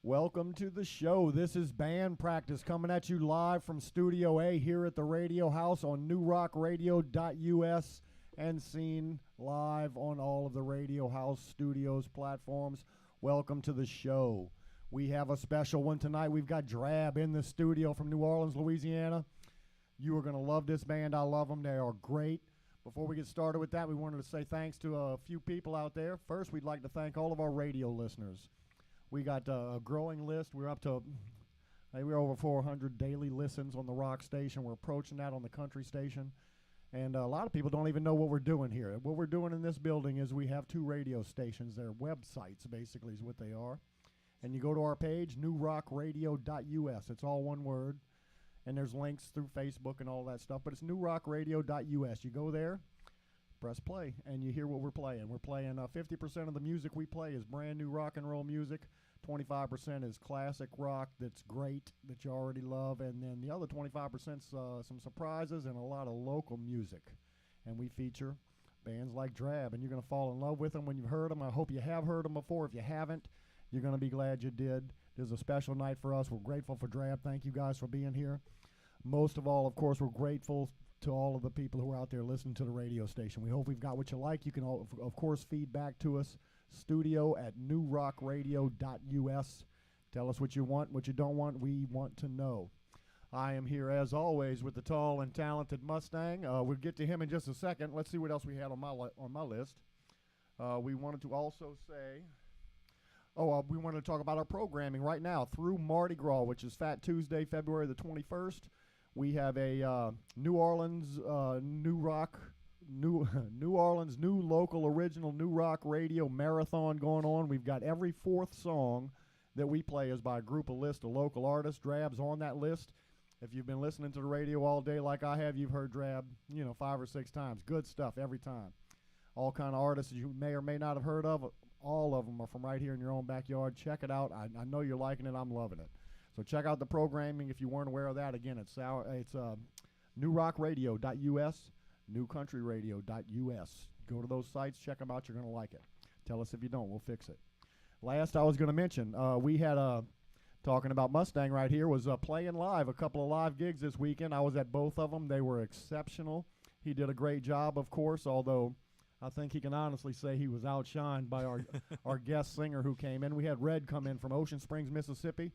Welcome to the show. This is Band Practice coming at you live from Studio A here at the Radio House on newrockradio.us and seen live on all of the Radio House Studios platforms. Welcome to the show. We have a special one tonight. We've got Drab in the studio from New Orleans, Louisiana. You are going to love this band. I love them. They are great. Before we get started with that, we wanted to say thanks to a few people out there. First, we'd like to thank all of our radio listeners. We got a growing list. We're up to, we're over 400 daily listens on the rock station. We're approaching that on the country station. And a lot of people don't even know what we're doing here. What we're doing in this building is we have two radio stations. They're websites, basically, is what they are. And you go to our page, newrockradio.us. It's all one word. And there's links through Facebook and all that stuff. But it's newrockradio.us. You go there, press play, and you hear what we're playing. We're playing 50% of the music we play is brand new rock and roll music. 25% is classic rock that's great, that you already love. And then the other 25% is some surprises and a lot of local music. And we feature bands like Drab, and you're going to fall in love with them when you've heard them. I hope you have heard them before. If you haven't, you're going to be glad you did. This is a special night for us. We're grateful for Drab. Thank you guys for being here. Most of all, of course, we're grateful to all of the people who are out there listening to the radio station. We hope we've got what you like. You can, of course, feed back to us, studio@newrockradio.us. Tell us what you want, what you don't want. We want to know. I am here, as always, with the tall and talented Mustang. We'll get to him in just a second. Let's see what else we had on my list. We wanted to also say... we want to talk about our programming right now through Mardi Gras, which is Fat Tuesday, February the 21st. We have a New Orleans new local original new rock radio marathon going on. We've got every fourth song that we play is by a group of list of local artists. Drab's on that list. If you've been listening to the radio all day like I have, you've heard Drab, 5 or 6 times. Good stuff every time. All kind of artists you may or may not have heard of. All of them are from right here in your own backyard. Check it out. I know you're liking it. I'm loving it. So check out the programming if you weren't aware of that. Again, it's newrockradio.us, newcountryradio.us. Go to those sites. Check them out. You're going to like it. Tell us if you don't. We'll fix it. Last I was going to mention, we had talking about Mustang right here, was playing live, a couple of live gigs this weekend. I was at both of them. They were exceptional. He did a great job, of course, although I think he can honestly say he was outshined by our guest singer who came in. We had Red come in from Ocean Springs, Mississippi.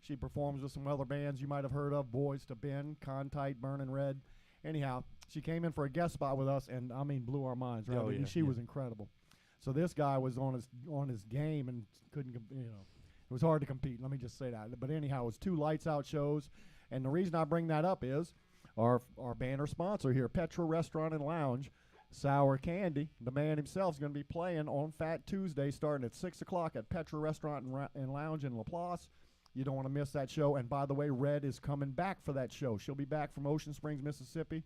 She performs with some other bands you might have heard of, Boys to Ben, Contight, Burning Red. Anyhow, she came in for a guest spot with us, and, blew our minds. Right? She was incredible. So this guy was on his game and couldn't, it was hard to compete. Let me just say that. But anyhow, it was 2 lights out shows. And the reason I bring that up is our banner sponsor here, Petra Restaurant and Lounge, Sour Candy, the man himself, is going to be playing on Fat Tuesday starting at 6 o'clock at Petra Restaurant and Lounge in LaPlace. You don't want to miss that show. And by the way, Red is coming back for that show. She'll be back from Ocean Springs, Mississippi.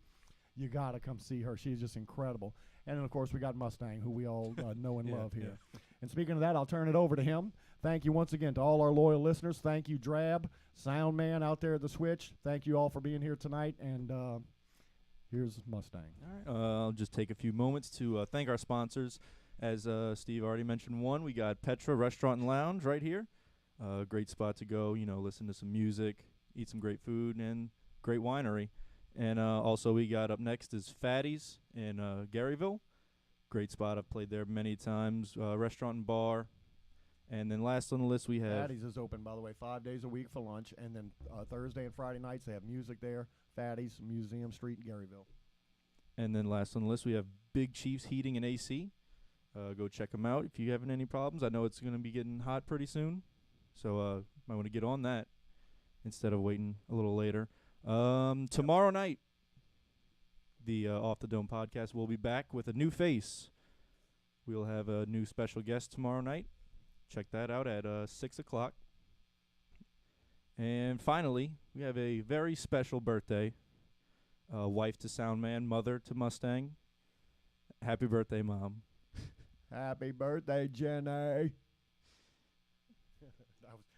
You got to come see her. She's just incredible. And then, of course, we got Mustang, who we all know and love here. Yeah. And speaking of that, I'll turn it over to him. Thank you once again to all our loyal listeners. Thank you, Drab, Sound Man out there at the switch. Thank you all for being here tonight. And here's Mustang. All right. I'll just take a few moments to thank our sponsors. As Steve already mentioned one, we got Petra Restaurant and Lounge right here. Great spot to go, listen to some music, eat some great food, and great winery. And also we got up next is Fatty's in Garyville. Great spot. I've played there many times. Restaurant and bar. And then last on the list we have... Fatty's is open, by the way, 5 days a week for lunch. And then Thursday and Friday nights they have music there. Fatty's, Museum Street, Garyville. And then last on the list we have Big Chiefs Heating and AC. Go check them out if you having any problems. I know it's going to be getting hot pretty soon. So might want to get on that instead of waiting a little later. Tomorrow night, the Off the Dome podcast will be back with a new face. We'll have a new special guest tomorrow night. Check that out at 6 o'clock. And finally, we have a very special birthday. Wife to Soundman, mother to Mustang. Happy birthday, Mom. Happy birthday, Jenny.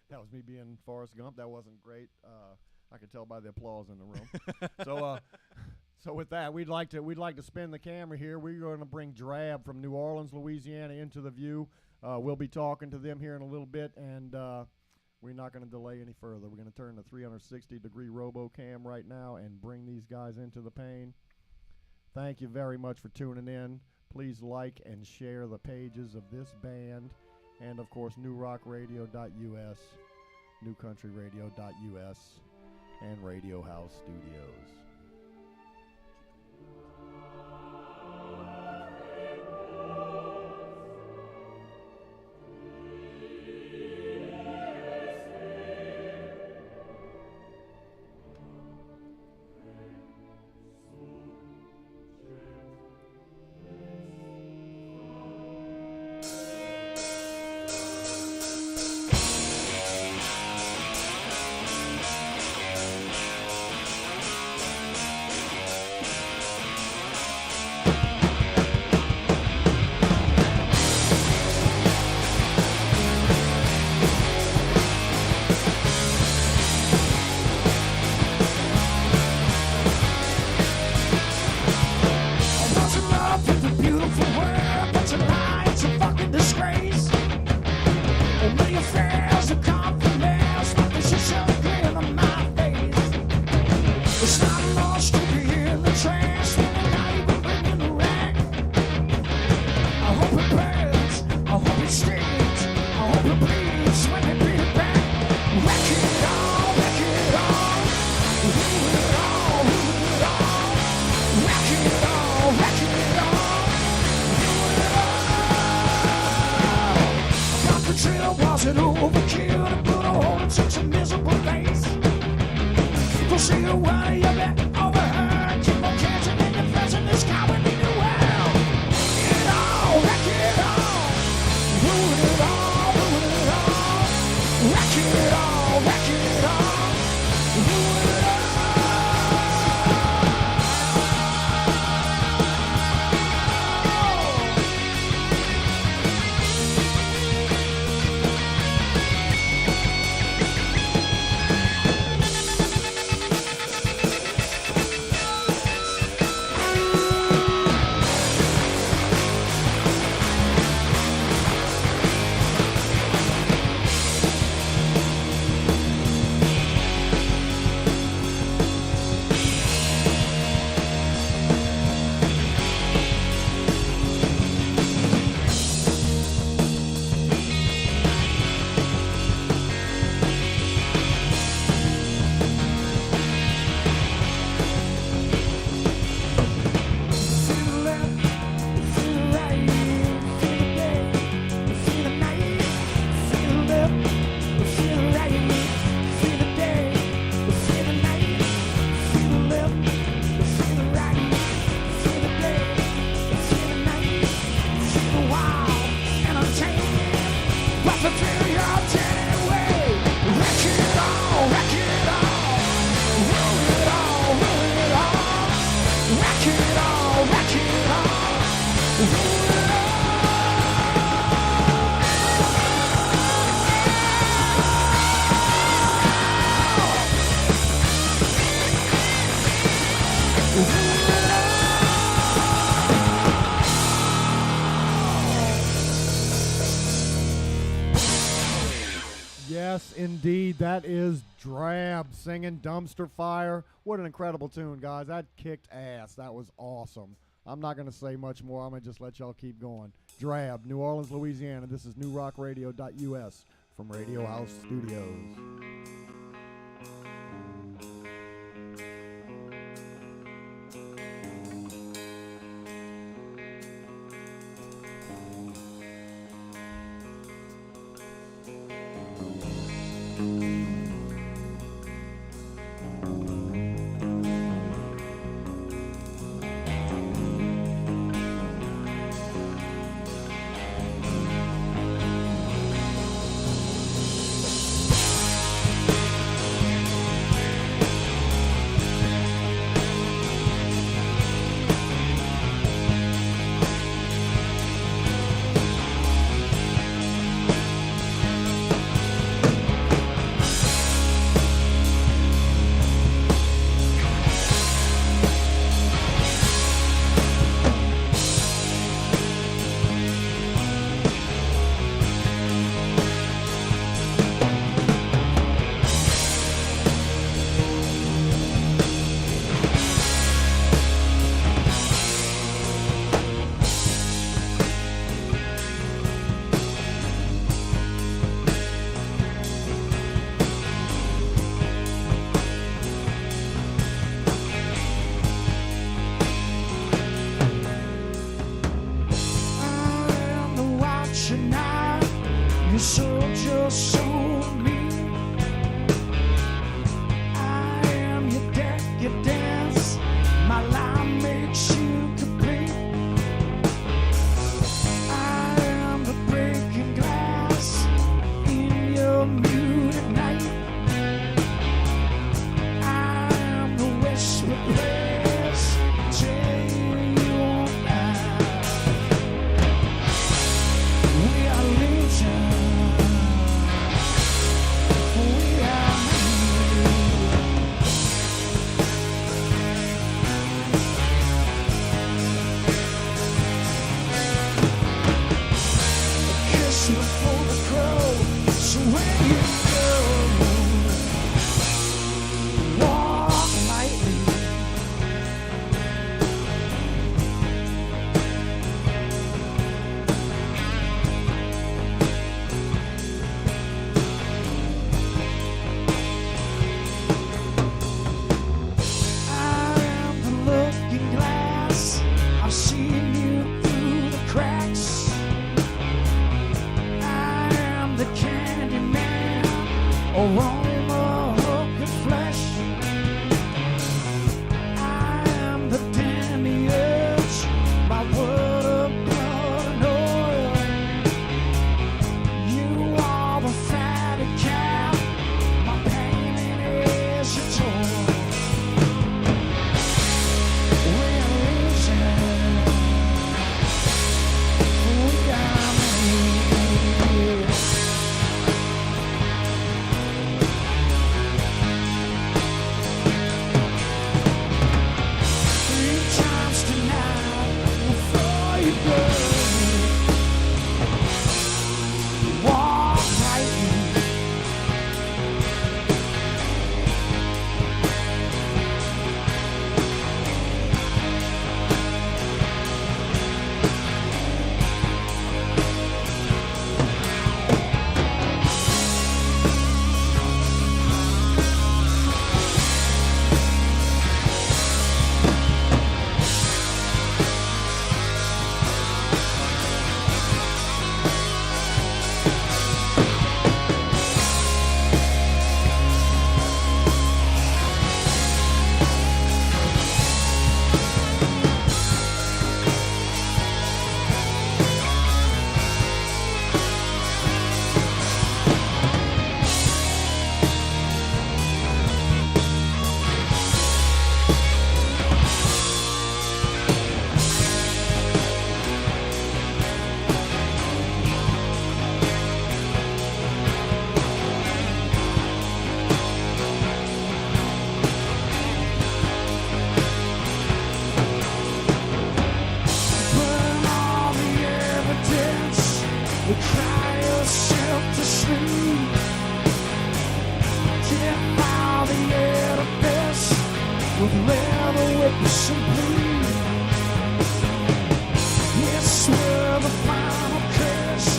That was me being Forrest Gump. That wasn't great. I could tell by the applause in the room. So with that, we'd like to spin the camera here. We're going to bring Drab from New Orleans, Louisiana, into the view. We'll be talking to them here in a little bit, and we're not going to delay any further. We're going to turn the 360-degree RoboCam right now and bring these guys into the pane. Thank you very much for tuning in. Please like and share the pages of this band and, of course, newrockradio.us, newcountryradio.us, and Radio House Studios. Yes, indeed. That is Drab singing Dumpster Fire. What an incredible tune, guys. That kicked ass. That was awesome. I'm not going to say much more. I'm going to just let y'all keep going. Drab, New Orleans, Louisiana. This is newrockradio.us from Radio House Studios. together witness and bleed. Yes, we're the final curse,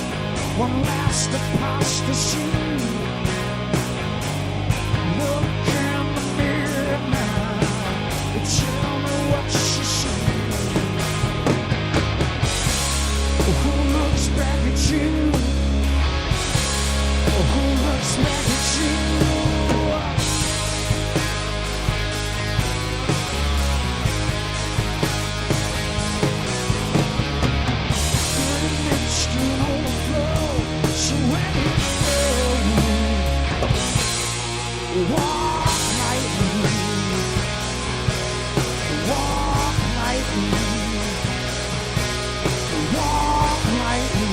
one last apostasy. Look in the mirror now and tell me what you see. Who looks back at you? Who looks back at you? Walk lightly, walk lightly, walk lightly,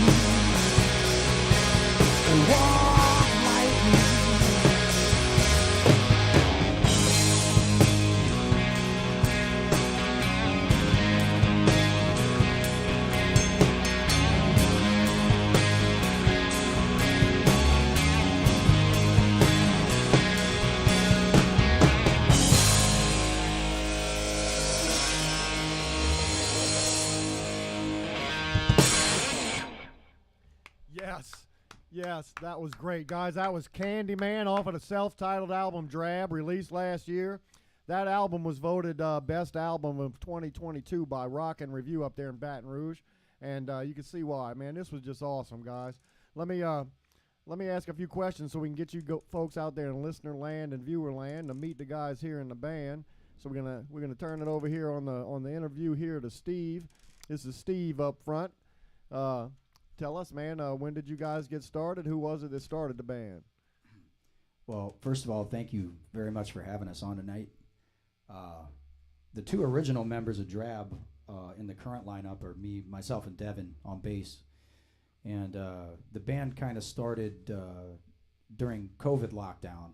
walk lightly. Yes, that was great, guys. That was Candyman off of the self-titled album Drab, released last year. That album was voted best album of 2022 by Rock and Review up there in Baton Rouge, and you can see why. Man, this was just awesome, guys. Let me ask a few questions so we can get you folks out there in listener land and viewer land to meet the guys here in the band. So we're gonna turn it over here on the interview here to Steve. This is Steve up front. Tell us, man, when did you guys get started? Who was it that started the band? Well, first of all, thank you very much for having us on tonight. The two original members of Drab in the current lineup are me, myself, and Devin on bass. And the band kind of started during COVID lockdown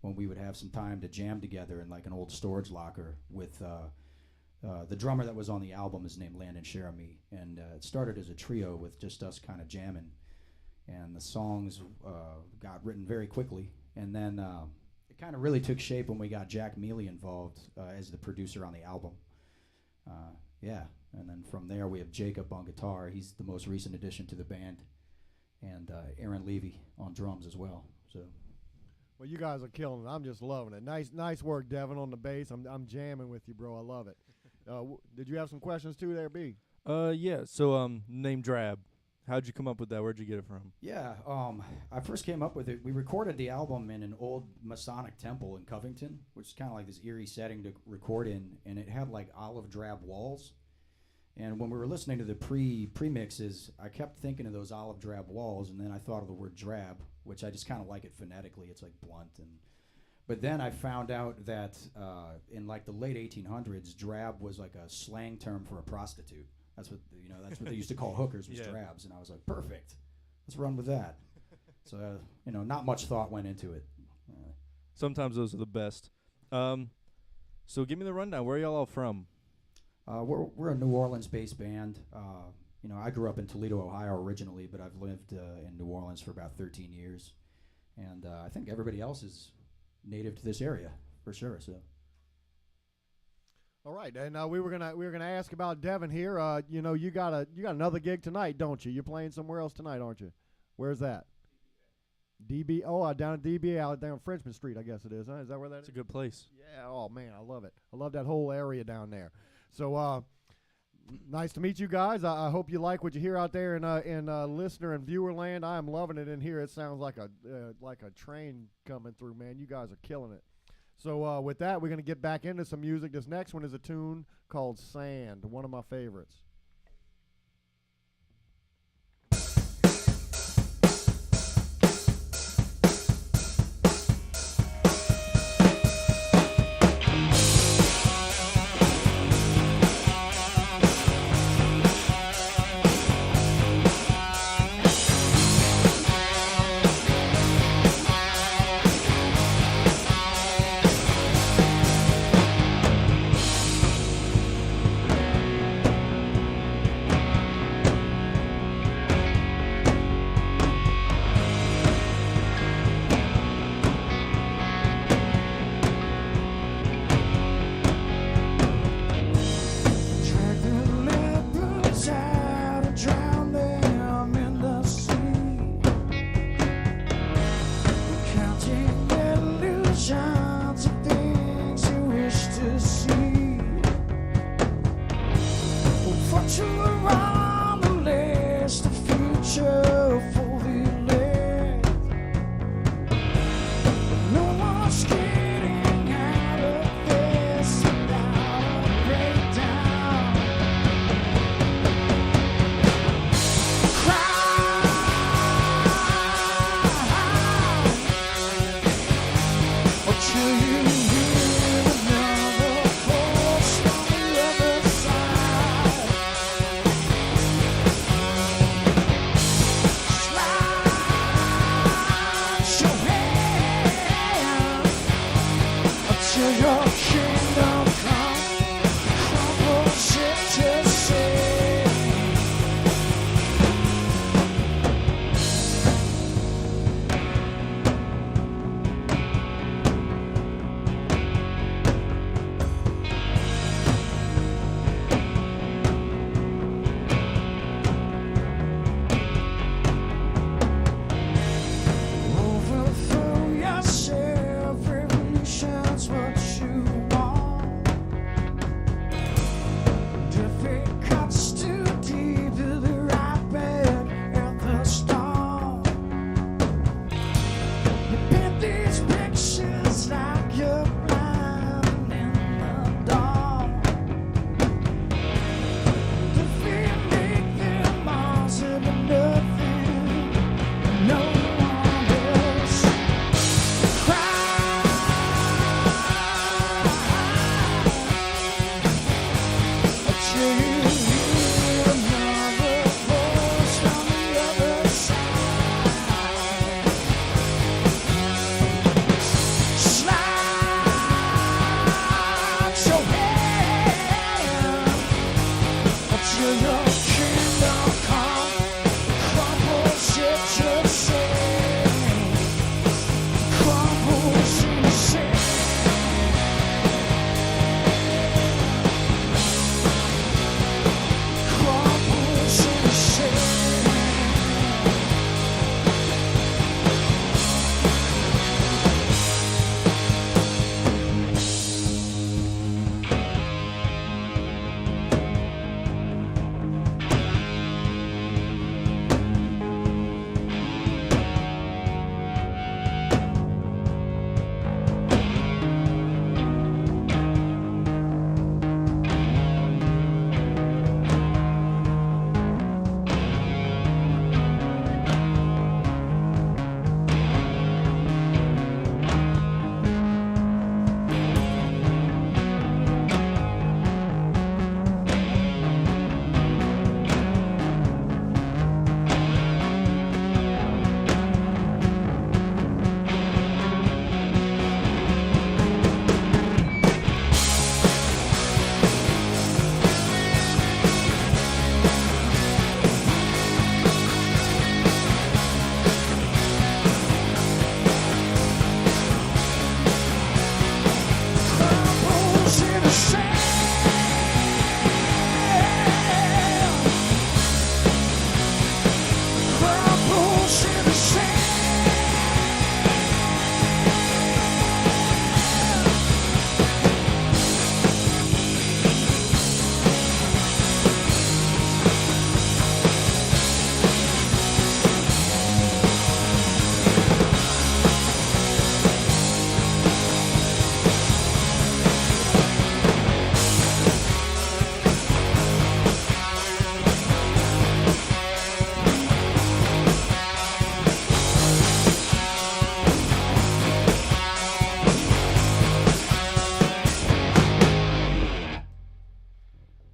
when we would have some time to jam together in like an old storage locker with the drummer that was on the album is named Landon Jeremy, and it started as a trio with just us kind of jamming, and the songs got written very quickly, and then it kind of really took shape when we got Jack Mealy involved as the producer on the album. And then from there we have Jacob on guitar. He's the most recent addition to the band, and Aaron Levy on drums as well. So. Well, you guys are killing it. I'm just loving it. Nice work, Devin, on the bass. I'm jamming with you, bro. I love it. Did you have some questions too there, B? Yeah. So, name Drab. How'd you come up with that? Where'd you get it from? Yeah, I first came up with it. We recorded the album in an old Masonic temple in Covington, which is kind of like this eerie setting to record in, and it had like olive drab walls. And when we were listening to the pre-mixes, I kept thinking of those olive drab walls, and then I thought of the word drab, which I just kind of like it phonetically. It's like blunt. But then I found out that in like the late 1800s, drab was like a slang term for a prostitute. That's what they used to call hookers was drabs, and I was like, perfect. Let's run with that. So not much thought went into it. Sometimes those are the best. So give me the rundown. Where are y'all all from? We're a New Orleans-based band. I grew up in Toledo, Ohio originally, but I've lived in New Orleans for about 13 years, and I think everybody else is native to this area for sure. So. All right, and we were gonna ask about Devin here. You got another gig tonight, don't you? You're playing somewhere else tonight, aren't you? Where's that? DB. Oh, down at DB out down Frenchman Street, I guess it is. Huh? Is that where that is? It's a good place. Yeah. Oh man, I love it. I love that whole area down there. So nice to meet you guys. I hope you like what you hear out there in listener and viewer land. I am loving it in here. It sounds like a train coming through, man. You guys are killing it. So with that, we're going to get back into some music. This next one is a tune called Sand, one of my favorites.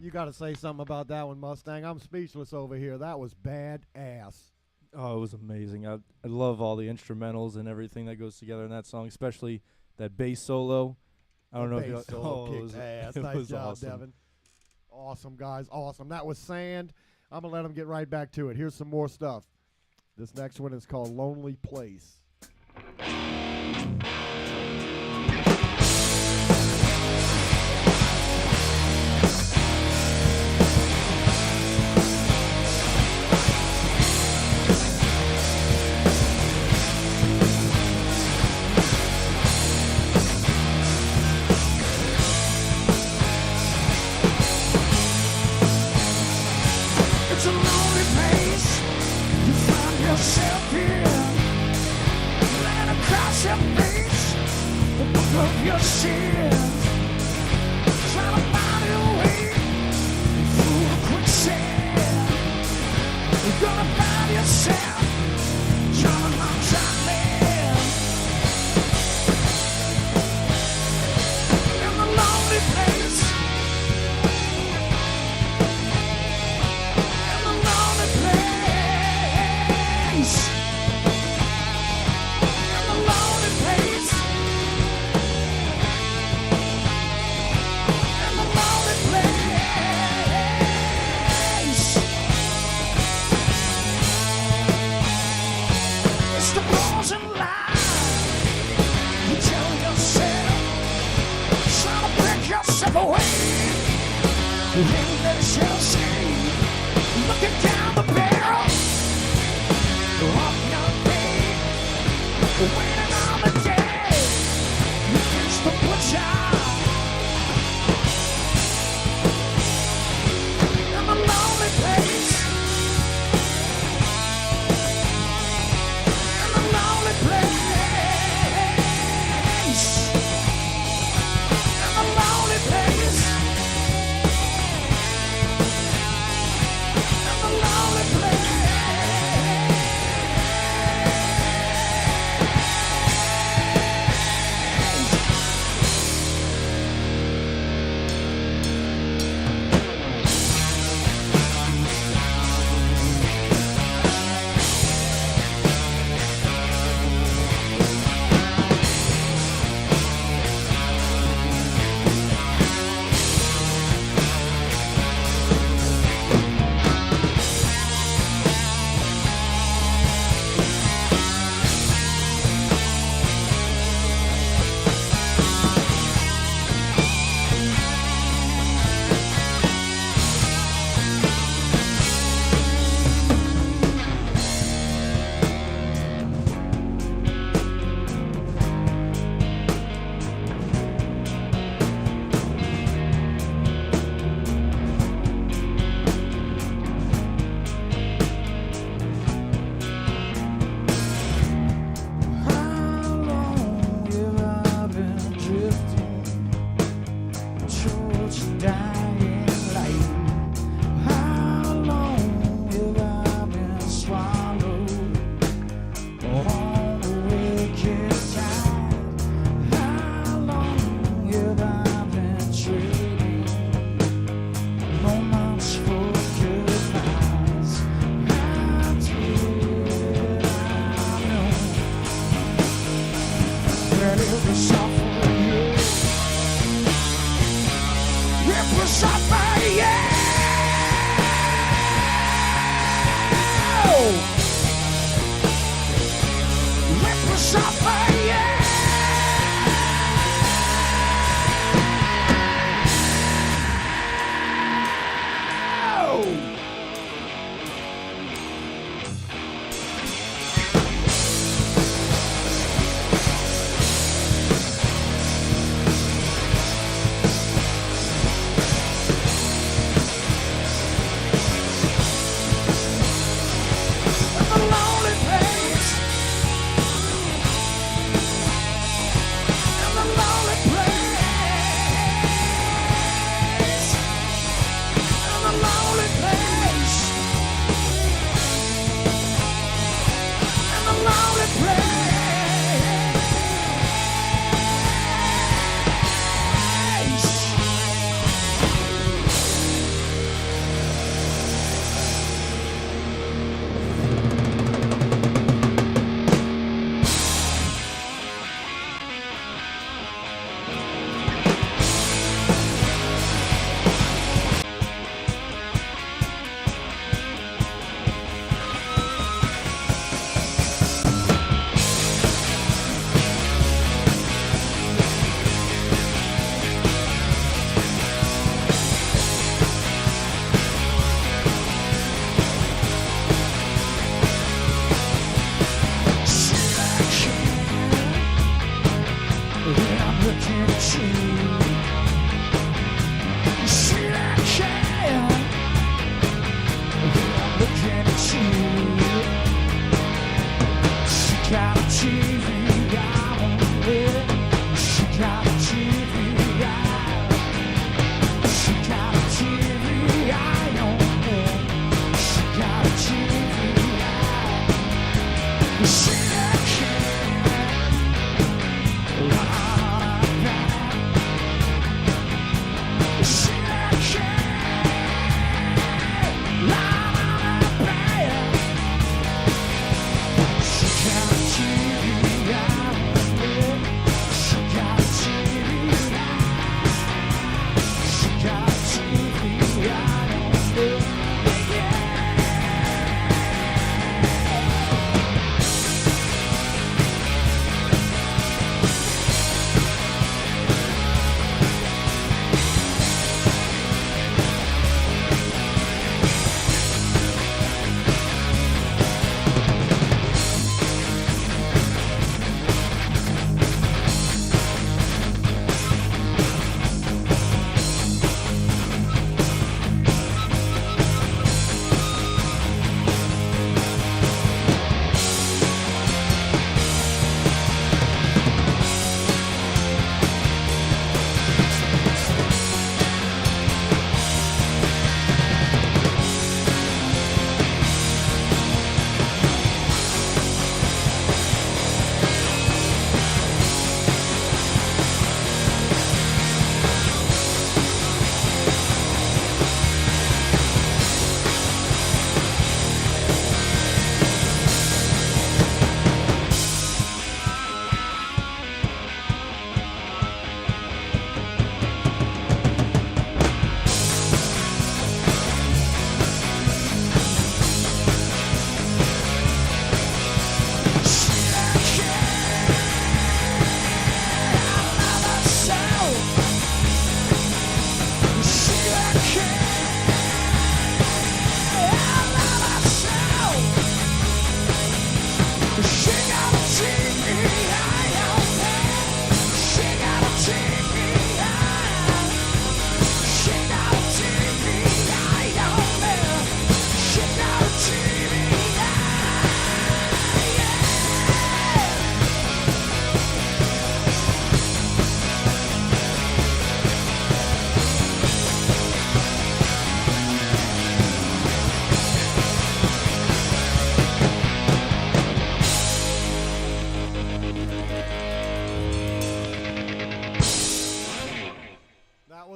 You got to say something about that one, Mustang. I'm speechless over here. That was badass. Oh, it was amazing. I love all the instrumentals and everything that goes together in that song, especially that bass solo. I don't know if you Bass solo it was, kicked ass. it Nice was job, awesome. Devin. Awesome, guys. Awesome. That was Sand. I'm going to let them get right back to it. Here's some more stuff. This next one is called Lonely Place. It's a lonely place you find yourself in. Laying across your face, the book of your sins. Trying to find your way through a quicksand. You're gonna find yourself John Montana man. In the lonely place. Looking down the barrel of your fate, waiting on the day you finish the butcher. In the lonely place, in the lonely place, in the lonely place.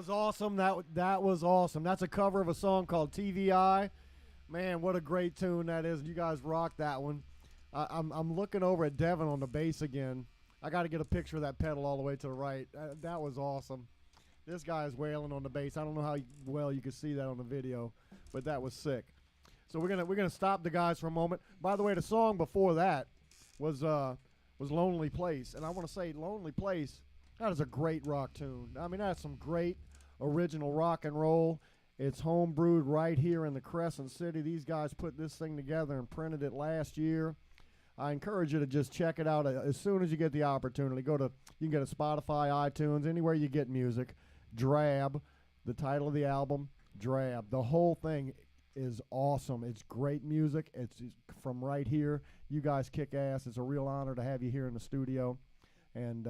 awesome. That was awesome. That's a cover of a song called TVI. Man, what a great tune that is. You guys rocked that one. I'm looking over at Devin on the bass again. I got to get a picture of that pedal all the way to the right. That was awesome. This guy is wailing on the bass. I don't know how well you can see that on the video, but that was sick. So we're gonna stop the guys for a moment. By the way, the song before that was Lonely Place, and I want to say Lonely Place. That is a great rock tune. I mean, that's some great original rock and roll. It's home brewed right here in the Crescent City. These guys put this thing together and printed it last year. I encourage you to just check it out as soon as you get the opportunity. You can get a Spotify, iTunes, anywhere you get music. Drab, the title of the album, Drab. The whole thing is awesome. It's great music. It's from right here. You guys kick ass. It's a real honor to have you here in the studio. And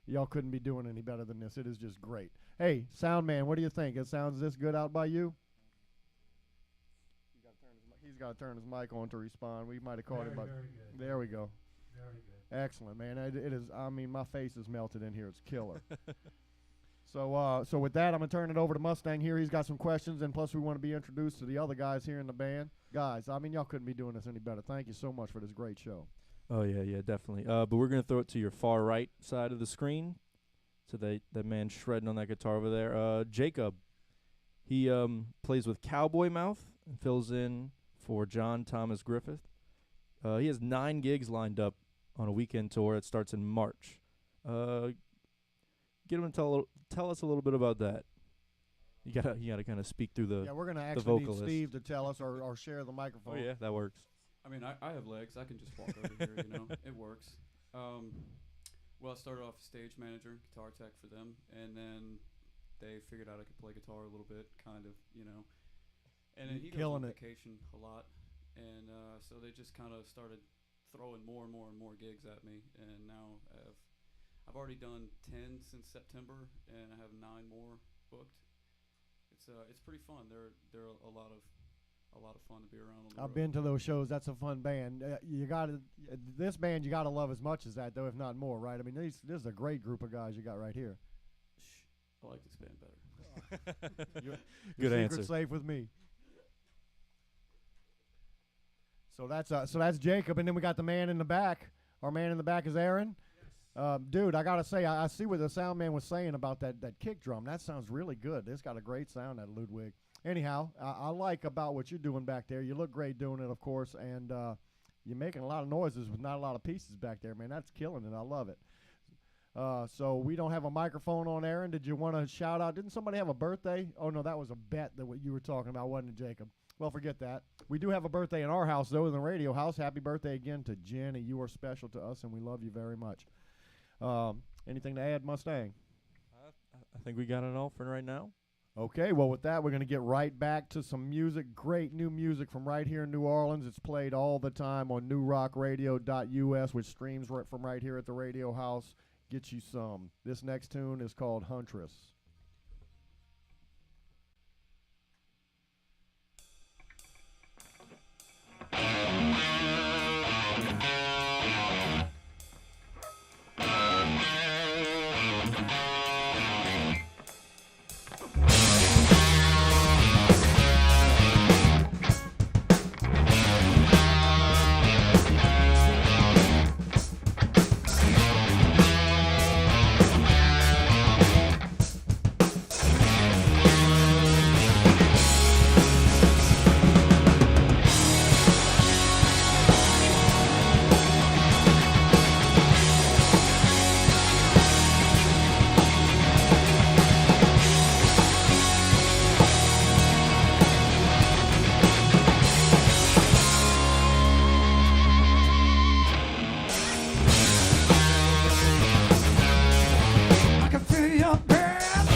y'all couldn't be doing any better than this. It is just great. Hey, sound man, what do you think? It sounds this good out by you? He's got to turn his mic on to respond. We might have caught him. Very good. There we go. Very good. Excellent, man. It is. I mean, my face is melted in here. It's killer. So with that, I'm going to turn it over to Mustang here. He's got some questions, and plus we want to be introduced to the other guys here in the band. Guys, I mean, y'all couldn't be doing this any better. Thank you so much for this great show. Oh, yeah, definitely. But we're going to throw it to your far right side of the screen. So that man shredding on that guitar over there. Jacob, he plays with Cowboy Mouth and fills in for John Thomas Griffith. He has 9 gigs lined up on a weekend tour that starts in March. Get him to tell us a little bit about that. You gotta kind of speak through the we're gonna actually need vocalist. Steve to tell us or share the microphone. Oh yeah, that works. I mean, I have legs. I can just walk over here, you know. It works. Well, I started off as stage manager, guitar tech for them, and then they figured out I could play guitar a little bit, kind of, you know. And then he goes on vacation a lot, and so they just kind of started throwing more and more gigs at me, and now I've already done 10 since September, and I have 9 more booked. It's pretty fun. They're a lot of fun to be around. I've been to those shows. That's a fun band. This band you gotta love as much as that, though, if not more, right? I mean, this is a great group of guys you got right here. I like this band better. Your Good secret's answer. safe with me. So that's Jacob, and then we got the man in the back. Our man in the back is Aaron. Dude, I gotta say, I see what the sound man was saying about that kick drum. That sounds really good. It's got a great sound, that Ludwig. Anyhow, I like about what you're doing back there. You look great doing it, of course, and you're making a lot of noises with not a lot of pieces back there, man. That's killing it. I love it. So we don't have a microphone on Aaron. Did you want to shout out? Didn't somebody have a birthday? Oh, no, that was a bet that what you were talking about, wasn't it, Jacob? Well, forget that. We do have a birthday in our house, though, in the radio house. Happy birthday again to Jenny. You are special to us, and we love you very much. Anything to add, Mustang? I think we got it all for right now. Okay, well, with that, we're going to get right back to some music. Great new music from right here in New Orleans. It's played all the time on newrockradio.us, which streams right from right here at the radio house. Get you some. This next tune is called Huntress. I can feel your breath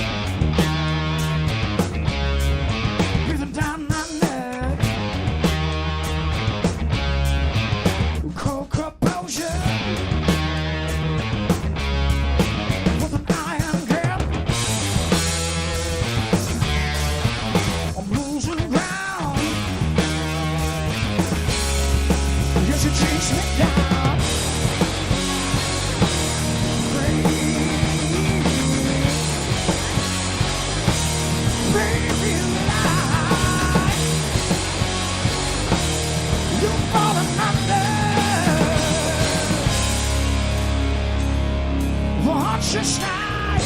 breathing down my neck. Cold compulsion with an iron grip. I'm losing ground. Yes, you chase me down. Baby, lie. You're falling under. Watch your stride.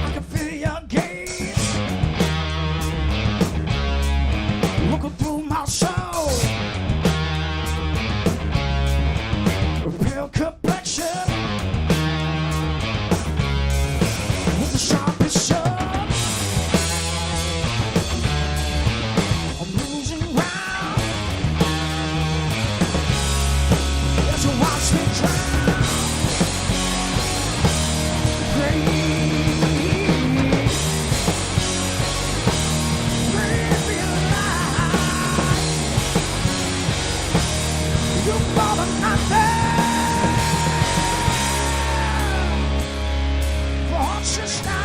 I can feel your gaze looking through my soul. Pale complexion with the sharpest sharp. I'm losing ground as you watch me drown. Great, baby, lie. You're falling under. Watch your stride.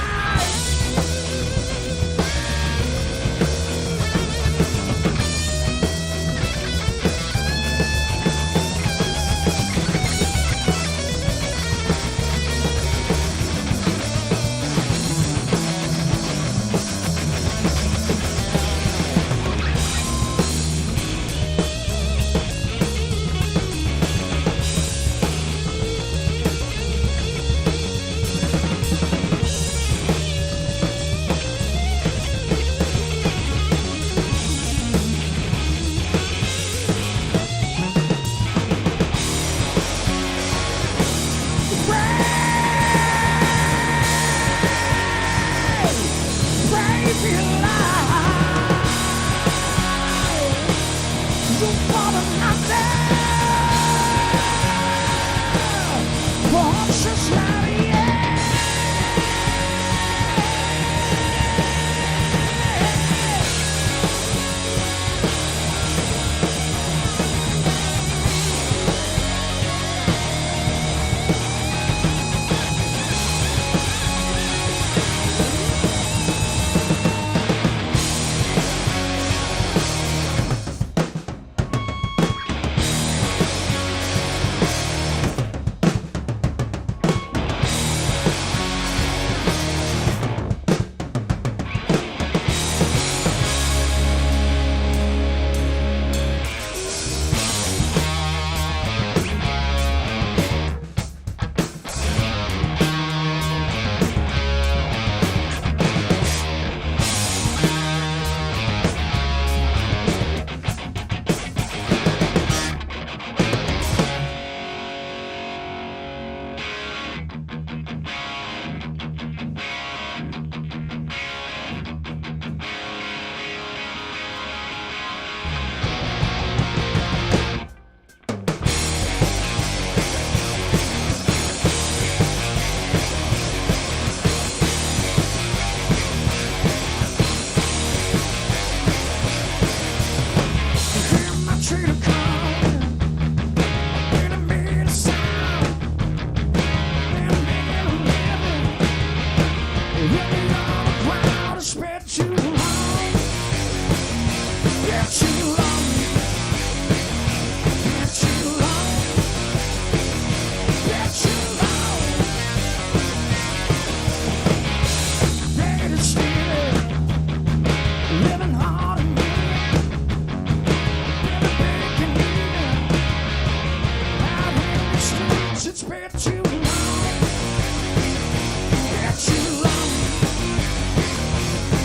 Living on the ground, it's been too long. Been too long. Been too long. Been too long. Begging and stealing, living hard and begging and stealing. Out in the streets, it's been too long. Been too long.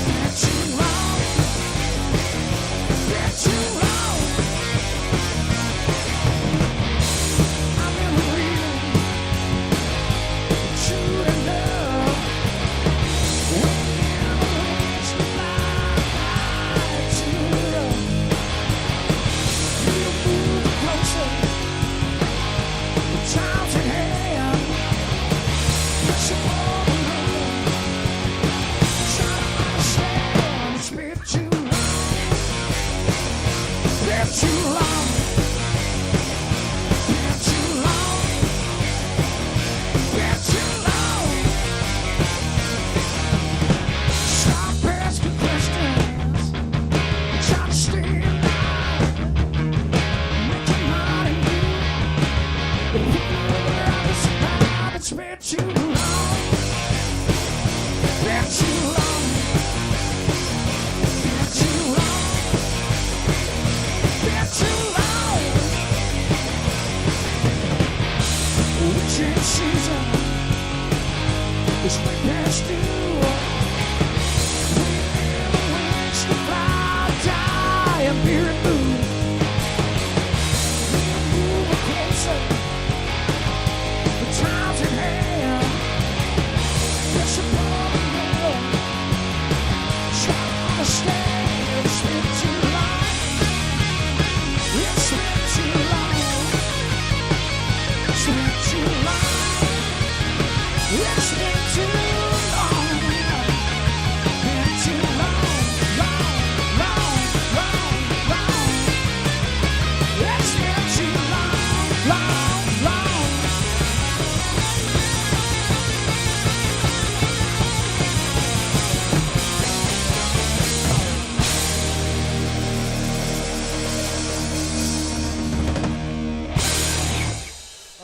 Been too long. Been too long. I've been waiting, true to love. Waiting on wings to fly to love. You move closer, the time's at hand. Push you over, try to understand. It's been too long. Been too long. Been too long. Been too long. Stop asking questions. Try to stay alive. Make your mind move. But we're on this ride. It's been too long. Been too long. Been too long. Been too long. Witching season is way past due. We never wings to fly, die, and be removed. We're moving closer. The time's at hand. Push above the love. Try to understand. It's been too long. It's been too long. It's been too long. It's been too long. Been too long, long, long, long, long. It's been too long, long, long.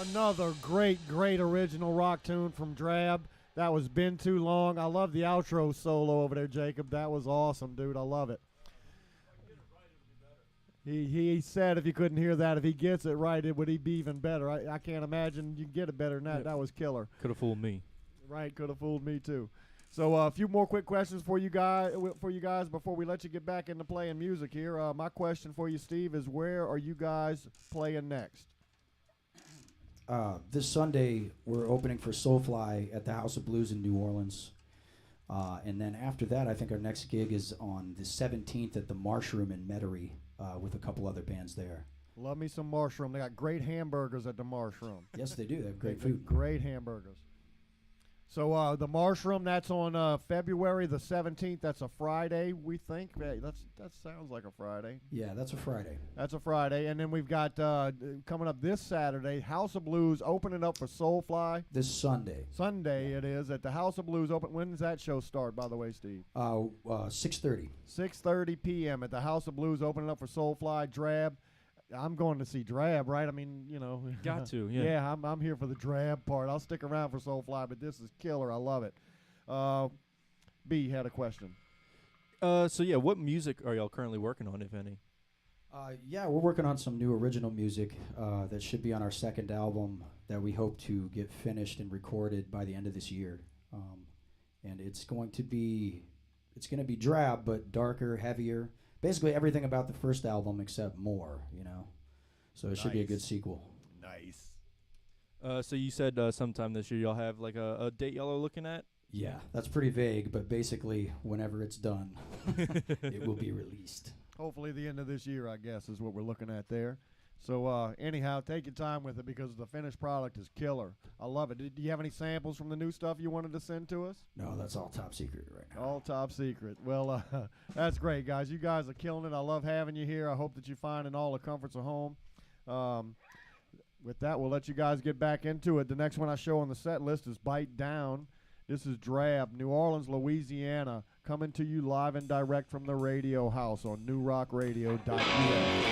Another great original rock tune from Drab. That was Been Too Long. I love the outro solo over there, Jacob. That was awesome, dude. I love it. He said if you couldn't hear that, if he gets it right, it would be even better. I can't imagine you can get it better than that. Yep. That was killer. Could have fooled me. Right, could have fooled me too. So a few more quick questions for you guys before we let you get back into playing music here. My question for you, Steve, is where are you guys playing next? This Sunday, we're opening for Soulfly at the House of Blues in New Orleans. And then after that, I think our next gig is on the 17th at the Marshroom in Metairie with a couple other bands there. Love me some Marshroom. They got great hamburgers at the Marshroom. Yes, they do. They have great They do food. Great hamburgers. So the Marshroom, that's on February the 17th. That's a Friday, we think. Hey, that sounds like a Friday. Yeah, that's a Friday. That's a Friday. And then we've got coming up this Saturday, House of Blues opening up for Soulfly. This Sunday. Sunday it is at the House of Blues. When does that show start, by the way, Steve? 6:30. 6:30 p.m. at the House of Blues opening up for Soulfly. Drab. I'm going to see Drab, right? I mean, you know. Got to, yeah. Yeah, I'm here for the Drab part. I'll stick around for Soulfly, but this is killer. I love it. B had a question. So yeah, what music are y'all currently working on, if any? Yeah, we're working on some new original music that should be on our second album that we hope to get finished and recorded by the end of this year. And it's going to be Drab, but darker, heavier. Basically everything about the first album except more, you know. So it should be a good sequel. Nice. So you said sometime this year y'all have like a date y'all are looking at? Yeah, that's pretty vague, but basically whenever it's done, it will be released. Hopefully the end of this year, I guess, is what we're looking at there. So anyhow, take your time with it because the finished product is killer. I love it. Do you have any samples from the new stuff you wanted to send to us? No, that's all top secret right now. All top secret. Well, that's great, guys. You guys are killing it. I love having you here. I hope that you find in all the comforts of home. With that, we'll let you guys get back into it. The next one I show on the set list is Bite Down. This is Drab, New Orleans, Louisiana, coming to you live and direct from the Radio House on newrockradio.us.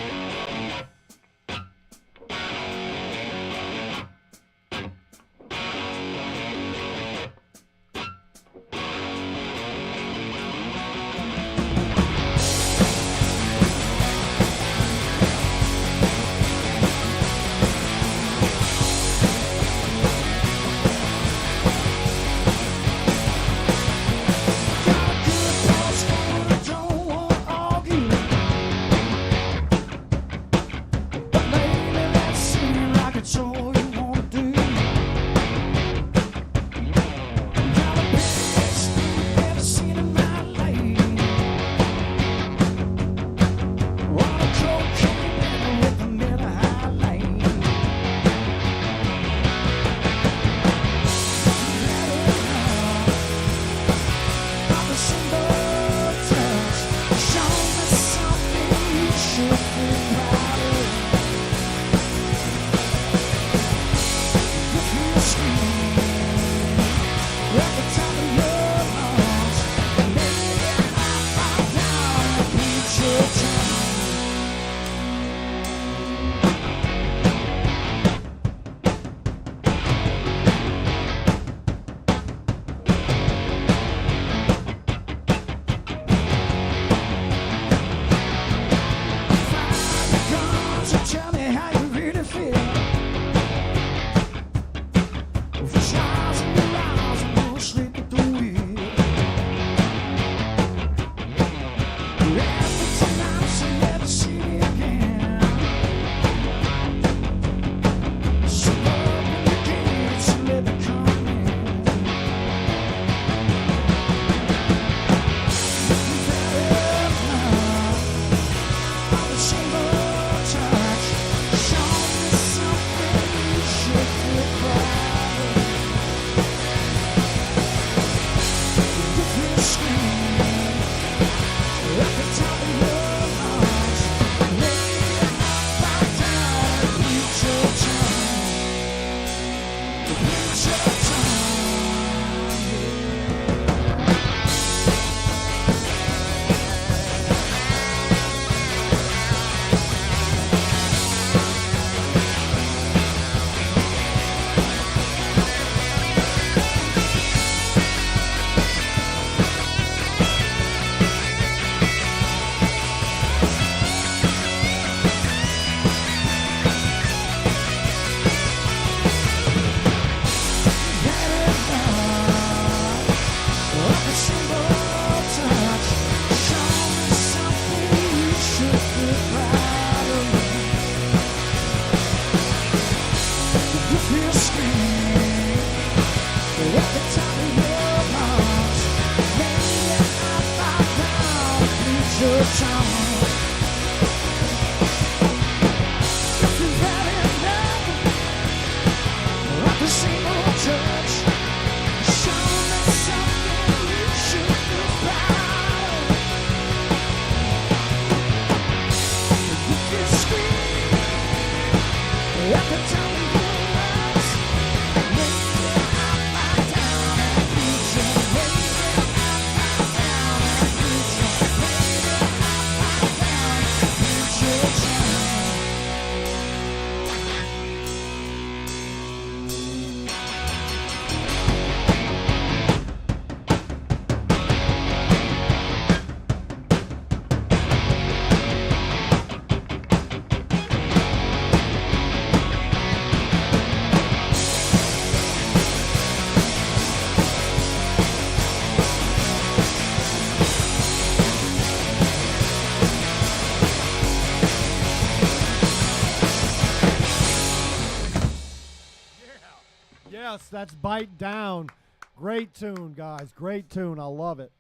Yes, that's Bite Down. Great tune, guys. Great tune. I love it.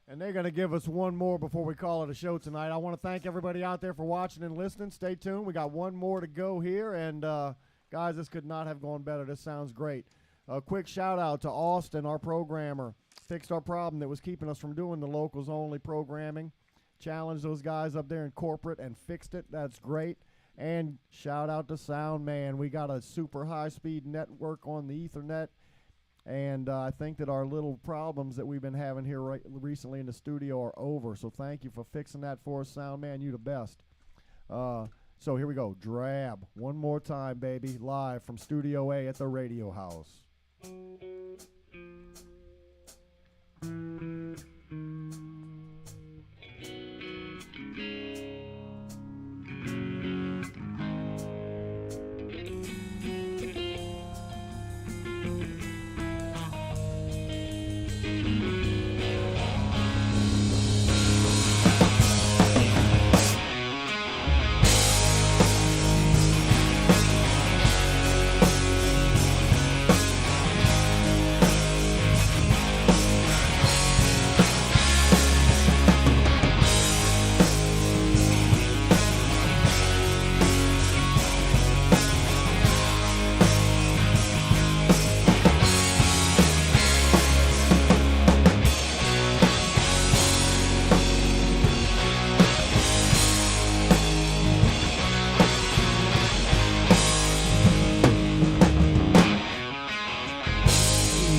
And they're going to give us one more before we call it a show tonight. I want to thank everybody out there for watching and listening. Stay tuned. We got one more to go here. And, guys, this could not have gone better. This sounds great. A quick shout-out to Austin, our programmer. Fixed our problem that was keeping us from doing the locals-only programming. Challenged those guys up there in corporate and fixed it. That's great. And shout out to Sound Man. We got a super high-speed network on the Ethernet. And I think that our little problems that we've been having here recently in the studio are over. So thank you for fixing that for us, Sound Man. You the best. So here we go. Drab. One more time, baby. Live from Studio A at the Radio House.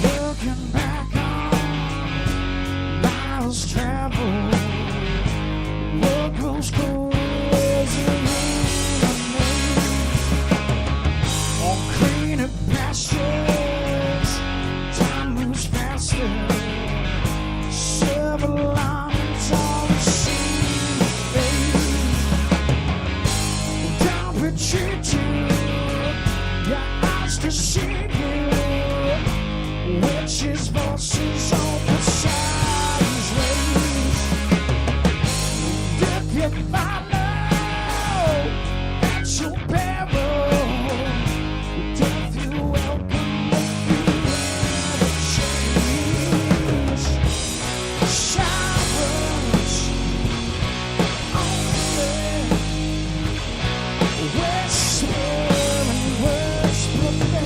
Looking back on miles traveled, what goes crazy in me? On greener pastures, time moves faster. Silver linings on the sea, don't retreat you, your eyes deceive you. Witches' voices on the sideways. If you follow at your peril, death you welcome if you ever change. Showers only, whispering words profane.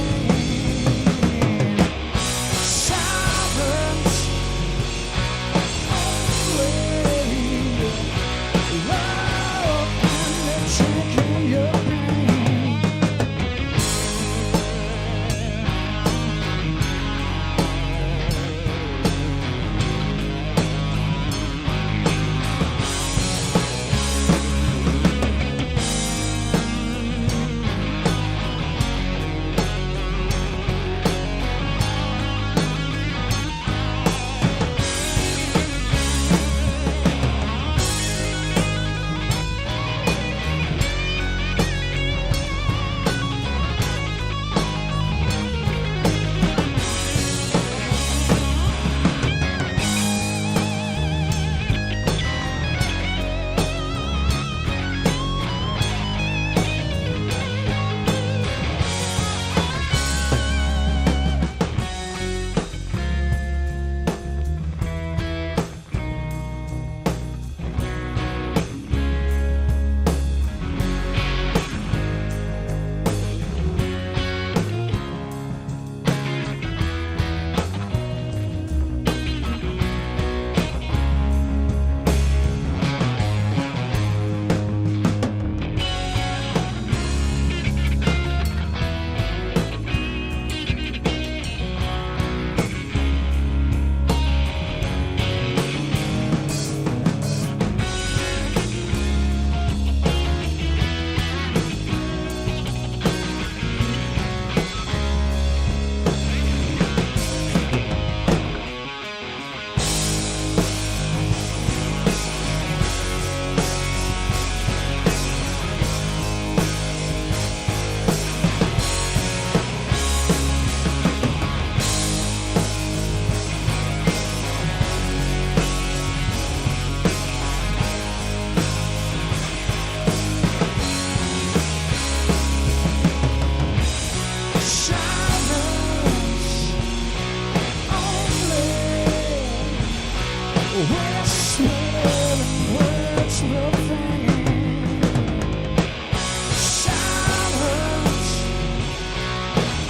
Silence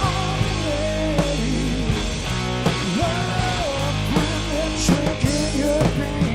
only, love and taking your pain.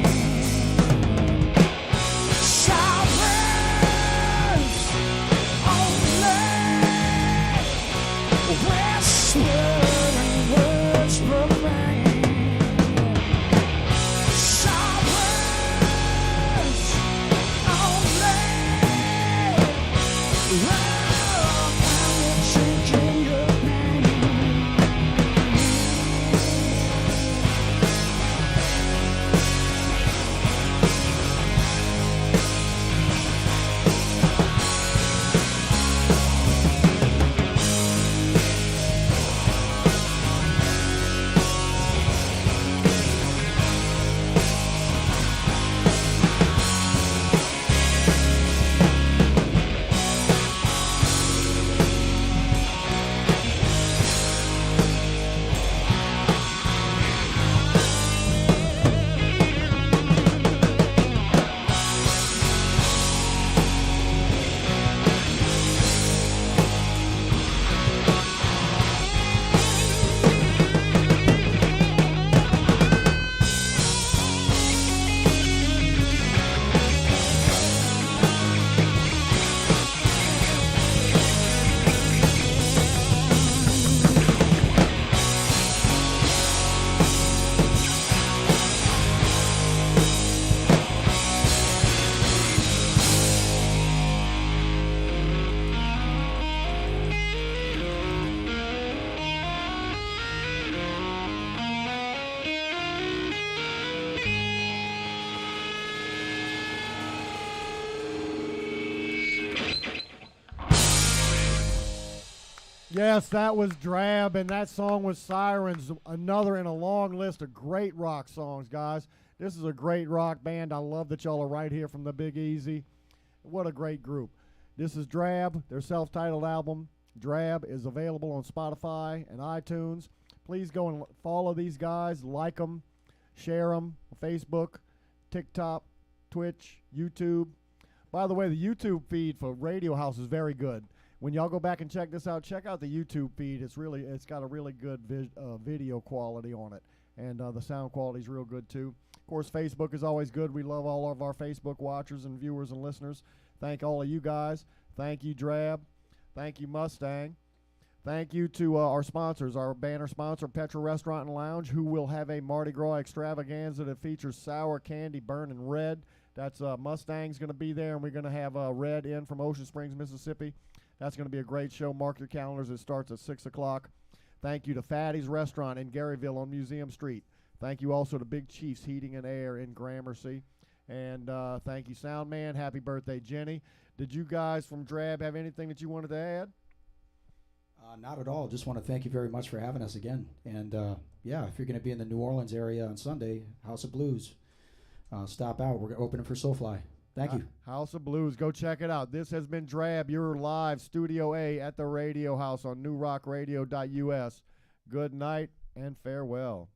Yes, that was Drab, and that song was Sirens, another in a long list of great rock songs, guys. This is a great rock band. I love that y'all are right here from the Big Easy. What a great group. This is Drab, their self-titled album. Drab is available on Spotify and iTunes. Please go and follow these guys, like them, share them on Facebook, TikTok, Twitch, YouTube. By the way, the YouTube feed for Radio House is very good. When y'all go back and check this out, check out the YouTube feed. It's got a really good video quality on it, and the sound quality is real good too. Of course, Facebook is always good. We love all of our Facebook watchers and viewers and listeners. Thank all of you guys. Thank you, Drab. Thank you, Mustang. Thank you to our sponsors, our banner sponsor, Petra Restaurant and Lounge, who will have a Mardi Gras extravaganza that features sour candy burning red. That's Mustang's going to be there, and we're going to have Red in from Ocean Springs, Mississippi. That's going to be a great show. Mark your calendars. It starts at 6 o'clock. Thank you to Fatty's Restaurant in Garyville on Museum Street. Thank you also to Big Chiefs Heating and Air in Gramercy. And thank you, Soundman. Happy birthday, Jenny. Did you guys from Drab have anything that you wanted to add? Not at all. Just want to thank you very much for having us again. And, yeah, if you're going to be in the New Orleans area on Sunday, House of Blues, stop out. We're opening for Soulfly. Thank you. House of Blues. Go check it out. This has been Drab, your live Studio A at the Radio House on newrockradio.us. Good night and farewell.